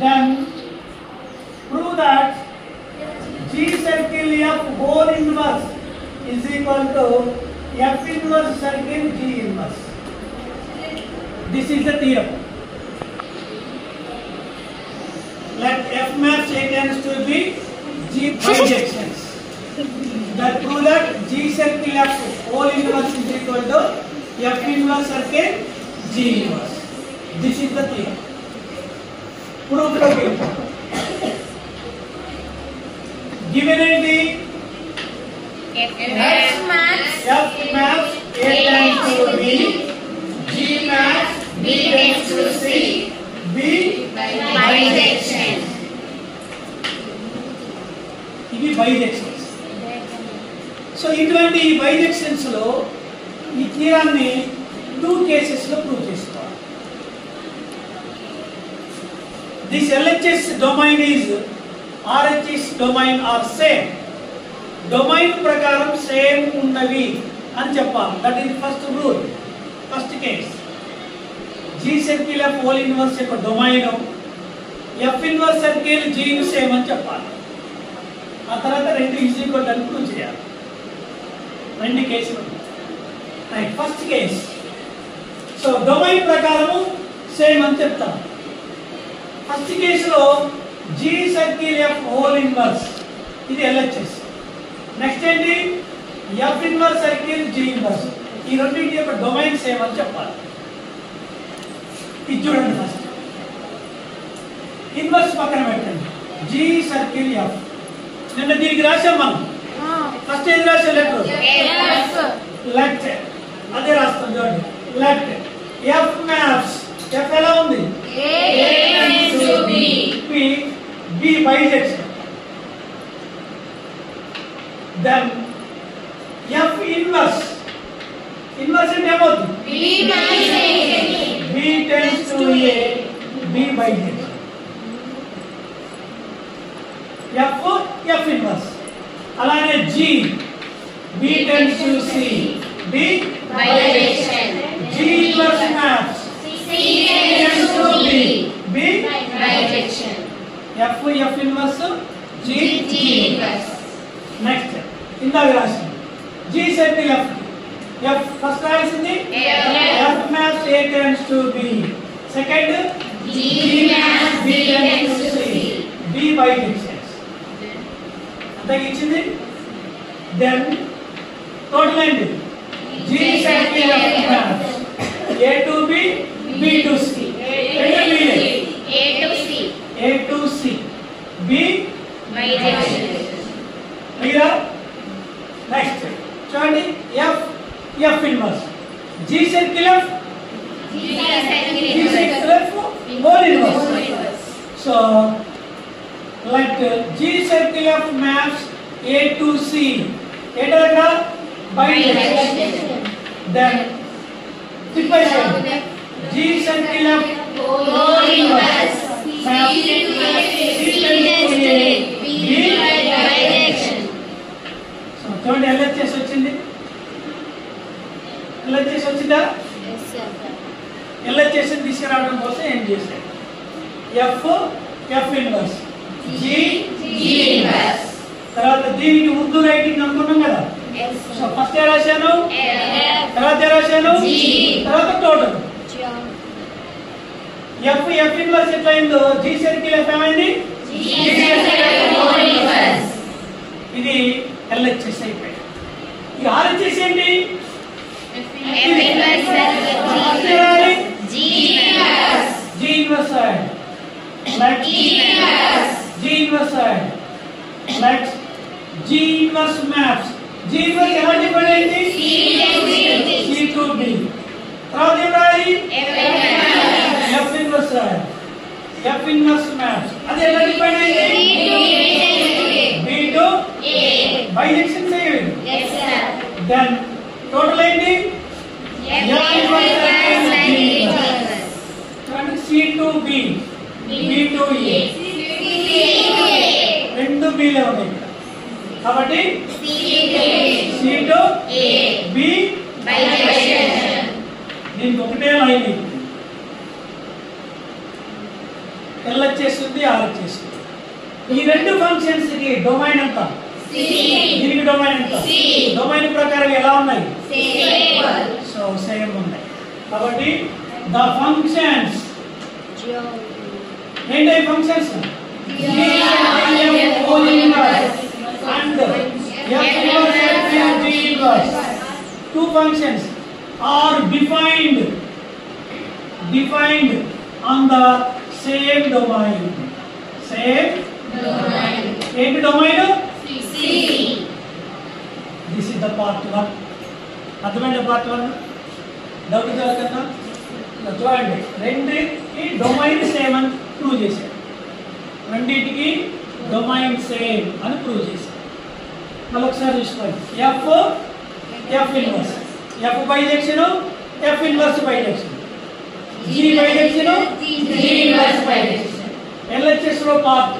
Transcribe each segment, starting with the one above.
Then prove that G circle F whole inverse is equal to F inverse circle G inverse. This is the theorem. Let F maps A tends to be G projections. That prove that G circle F whole inverse is equal to F inverse circle G inverse. This is the theorem. Proof again. Given in the F maps A tends to B, G maps B tends to C, B bijection. ఇవి బైజెక్షన్స్. So ఇటువంటి బైజెక్షన్స్ లో ఈ థియరాన్ని 2 cases లో prove చేసుకోవాలి. This LHS domain is RHS domain are same. Domain ప్రకారం same ఉన్నవి అని చెప్పాలి. That is first rule, first case. G circle of whole inverse యొక్క domain F inverse circle G same అని చెప్పాలి. ఆ తర్వాత రెండు ఈజ్ ఈక్వల్ అని ప్రూవ్ చేయాలి. రెండు కేసులు ఉన్నాయి. ఫస్ట్ కేస్, సో డొమైన్ ప్రకారము సేమ్ అని చెప్తాం. ఫస్ట్ కేసులో G circle F whole inverse ఇది LHS. నెక్స్ట్ ఏంటి, F inverse circle G inverse. ఈ రెండింటి యొక్క డొమైన్ సేమ్ అని చెప్పాలి. ఇది చూడండి, ఫస్ట్ ఇన్వర్స్ పక్కన పెట్టండి. G సర్కిల్ F నిన్న దీనికి రాసాం మనం. ఫస్ట్ ఏది రాసాం, లెఫ్ట్. అదే రాస్తాం చూడండి, లెఫ్ట్. F మ్యాప్స్ F ఎలా ఉంది, B bijection. Then F inverse అంటే ఏమవుతుంది, B tends to A, B bijection. F inverse. అలానే G, B tends to C, B bijection. G inverse maps C tends to B, B bijection. F inverse G inverse. Next ఇందాక రాసింది G circle F first రాసింది F maps A tends to B. Second G maps B tends to C, B bijections. అంతా ఇచ్చింది. Then total ఏంటి, G circle F maps A to B, B to C. A to C, B bijection. Clear. Next చూడండి, F inverse G circle F whole inverse. So like G circle F maps A to C, ఏంటంటే bijection. Then G circle F whole inverse maps C to A, B bijection. So చూడండి, LHS వచ్చింది. LHS వచ్చిందా? LHS తీసుకురావడం కోసం ఏం చేశారు, F inverse G inverse. తర్వాత దీనికి ఉర్దూ రైటింగ్ అనుకున్నాం కదా. సో ఫస్ట్ ఏ రాశాను, తర్వాత ఏ రాశాను, తర్వాత టోటల్ F ఇన్వర్స్ ఎట్లా అయిందో G సర్కిల్ F ఏమైంది, ఇది LHS అయిపోయింది. ఈ RHS ఏంటి, G inverse side. Next G inverse side. Next G inverse maps. G inverse ఎలా డిఫైన్ అయింది, C to B. తర్వాత ఏం రాయాలి, F inverse side, F inverse maps. అది ఎలా డిఫైన్ అయింది, B to bijection చేయాలి. Then total ఏంటి, F inverse C to B, B to A. రెండు B లే ఉన్నాయి కాబట్టి C to B దీనికి ఒకటే లైన్. LHS ఉంది, RHS ఉంది. ఈ రెండు ఫంక్షన్స్ కి డొమైన్ ఎంత? దీనికి డొమైన్ ఎంత? డొమైన్ ప్రకారం ఎలా ఉన్నాయి? సో సేమ్ ఉన్నాయి. కాబట్టి ద ఫంక్షన్స్ ఏంటి functions? and F inverse and G inverse. Two functions are defined on the same domain. Same domain. Any domain? C. This is the part 1. అర్థమైంది part 1? డౌట్ కదా? చూడండి, రెండింటికి డొమైన్ సేమ్ అని prove చేశారు. రెండింటికి domain same అని prove చేశారు. మళ్ళీ ఒకసారి చూసుకోండి. F inverse, F bisection, F inverse bisection, G bisection, G inverse bisection. LHS లో part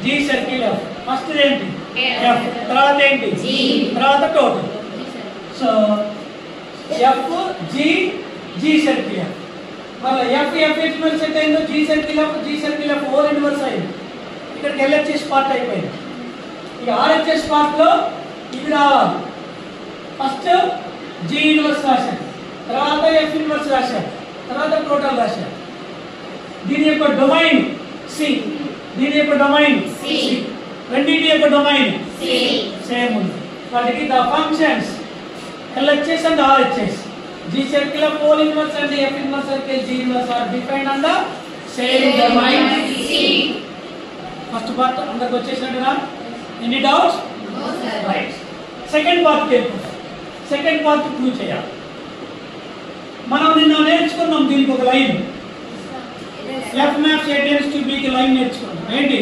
G circle F. First ఏంటి? F, తర్వాత ఏంటి? G, తర్వాత total. So F G circle F. మళ్ళీ F ఇన్వర్స్ సెట్ అయిందో G circle F over inverse అయింది. ఇక్కడికి LHS part అయిపోయింది. ఇక RHS పార్ట్ లో ఇది రావాలి. ఫస్ట్ G ఇన్వర్స్ రాశారు, తర్వాత F ఇన్వర్స్ రాశారు, తర్వాత టోటల్ రాశారు. దీని యొక్క డొమైన్ C, దీని యొక్క డొమైన్ C, రెండింటి యొక్క డొమైన్ సేమ్ ఉంది. వాటికి the functions LHS and RHS, G circle of whole inverse and F inverse circle G inverse are defined on the same domain C. First part అందరికి వచ్చేసినట్టుగా? Any doubts? No sir. Right. Second part తెలుసుకుందాం. Second part prove చేయాలి. మనం నిన్న నేర్చుకున్నాం దీనికి ఒక line. F maps A tends to B కి line నేర్చుకున్నాం. ఏంటి?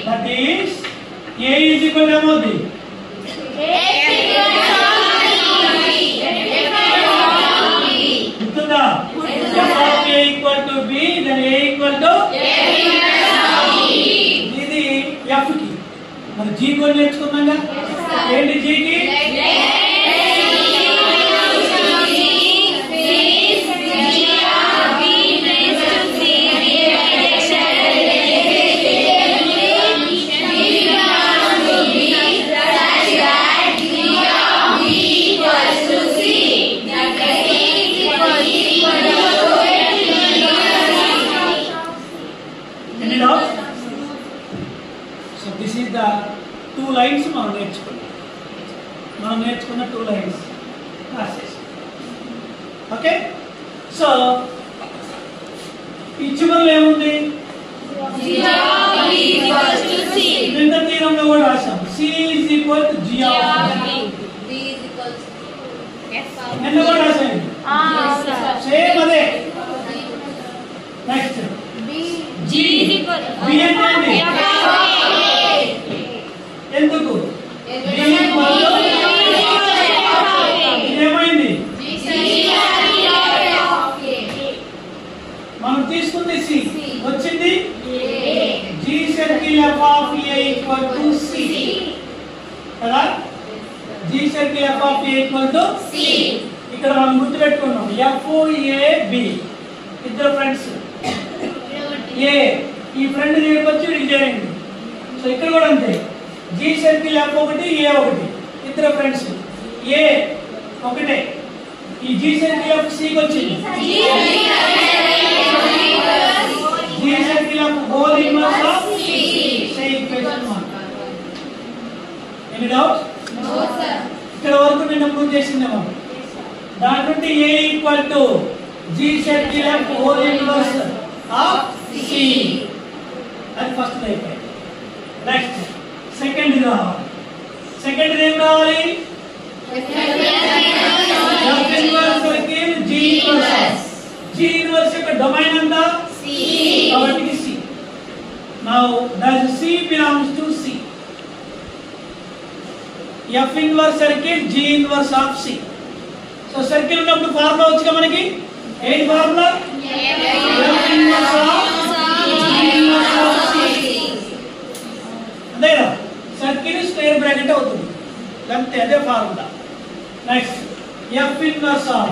That is A is equal to what? గుర్తుందా? F of A equal to B, then A equal to ఇది F కి. మరి G కూడా నేర్చుకున్నాగా? ఏంటి G కి? టూ లైన్స్ మనం నేర్చుకున్న టూ లైన్స్ రాసేసి. ఓకే, సో ఈ చివరిలో ఏముంది? నిన్న తీరంలో కూడా రాసాం C is equal to G of B. నిన్న కూడా రాసాం సేమ్ అదే. Next G is equal to B అంటే ఎందుకు? ఏమైంది? మనం తీసుకుంది C, వచ్చింది G circle F of A equal to C కదా? G circle F of A equal to C. ఇక్కడ మనం గుర్తుపెట్టుకున్నాం F A B ఇద్దరు ఫ్రెండ్స్. A ఈ ఫ్రెండ్ దగ్గరికి వచ్చి ఇది చేయండి. సో ఇక్కడ కూడా అంతే, G సర్కిల్ F ఒకటి A ఒకటి ఇద్దరు ఫ్రెండ్స్. A ఒకటే, ఈ G సర్కిల్ F C కి వచ్చింది. G circle F whole inverse of C. Say equation 1. Any doubts? No sir. ఇక్కడ వరకు నేను ప్రూవ్ చేసినాము. దాని నుండి A equal to G circle F whole inverse of C. అది ఫస్ట్ అయిపోయింది. నెక్స్ట్ సెకండ్ రావాలి. సెకండ్ ఏం రావాలి? F inverse circle G inverse. G inverse యొక్క domain anta C. Kabatti C. Now does C belongs to C? F inverse circle G inverse of C. So circle ఉన్నప్పుడు formula వచ్చుగా మనకి ఏంటి formula F inverse of G inverse of C. అంతేనా circle square bracket అవుతుంది అంతే అదే formula. Next F inverse of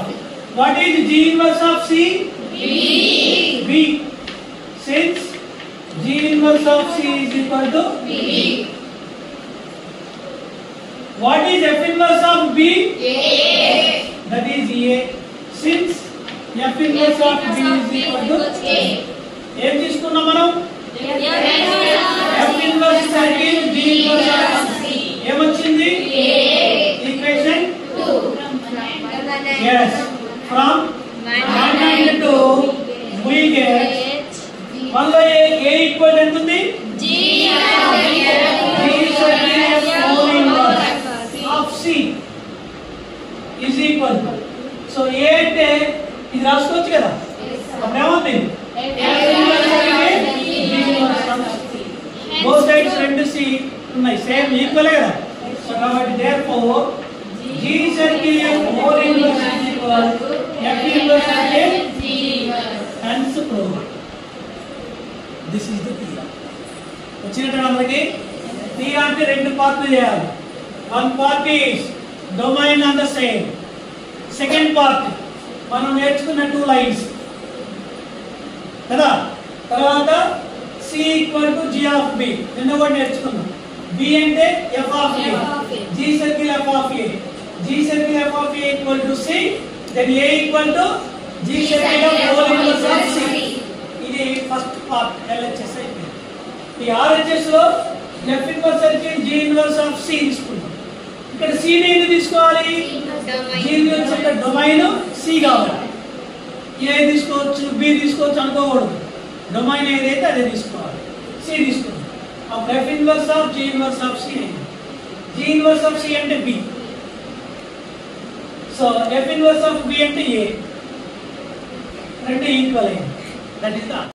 what is G inverse of C? B. Since G inverse of C is equal to B. What is F inverse of B? A. That is A. Since F inverse of B is equal to A. ఏం తీసుకున్నాం మనం? F inverse circle G inverse of C. ఏమొచ్చింది? A. Equation 2. Yes. From 1 and 2 we get 1 by A equal to ఎంత ఉంది? G circle whole inverse of C is equal to. So A అంటే ఇది రాసుకోవచ్చు కదా. అప్పుడు ఏమవుతుంది? both sides రెండు C ఉన్నాయి సేమ్ ఈక్వల్ కదా. సో కాబట్టి therefore G circle whole inverse is equal to F inverse circle G inverse. Hence proved. This is the theorem. వచ్చినట్టు అందరికి థియరీ అంటే రెండు పార్ట్లు చేయాలి. One part is domain on the same. Second part మనం నేర్చుకున్న 2 lines కదా. తర్వాత C equal to G of B నిన్న కూడా నేర్చుకున్నాం. B అంటే F of A, G circle F of A, G circle F of A equal to C, then A equal to G circle of whole inverse of C. ఇది first part LHS అయితే. ఈ RHS లో F inverse circle G inverse of C తీసుకుంటాం. ఇక్కడ C ని ఏది తీసుకోవాలి? G inverse యొక్క డొమైన్ C కావాలి. A తీసుకోవచ్చు B తీసుకోవచ్చు అనుకోకూడదు. డొమైన్ ఏదైతే అదే తీసుకోవాలి. C తీసుకుంటాం. అప్పుడు F inverse of G inverse of C. G inverse of C అంటే B. So F inverse of B అంటే A. రెండు ఈక్వల్ అయింది. That is the